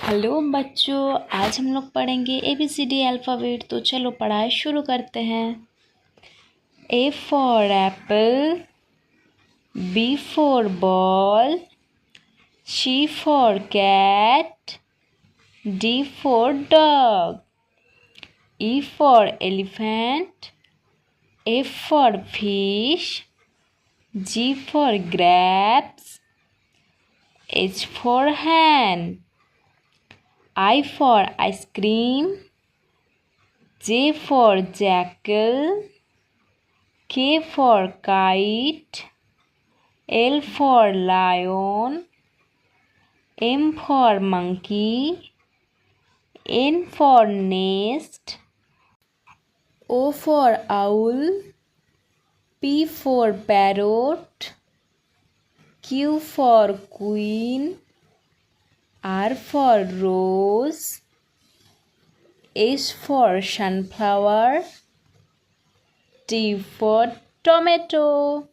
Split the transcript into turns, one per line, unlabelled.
Hello बच्चों, आज हम लोग पढ़ेंगे ABCD अल्फ़ाबेट। तो चलो पढ़ाई शुरू करते हैं। A for apple, B for ball, C for cat, D for dog, E for elephant, F for fish, G for grapes, H for hen, I for ice cream, J for jackal, K for kite, L for lion, M for monkey, N for nest, O for owl, P for parrot, Q for queen, R for rose, S for sunflower, T for tomato.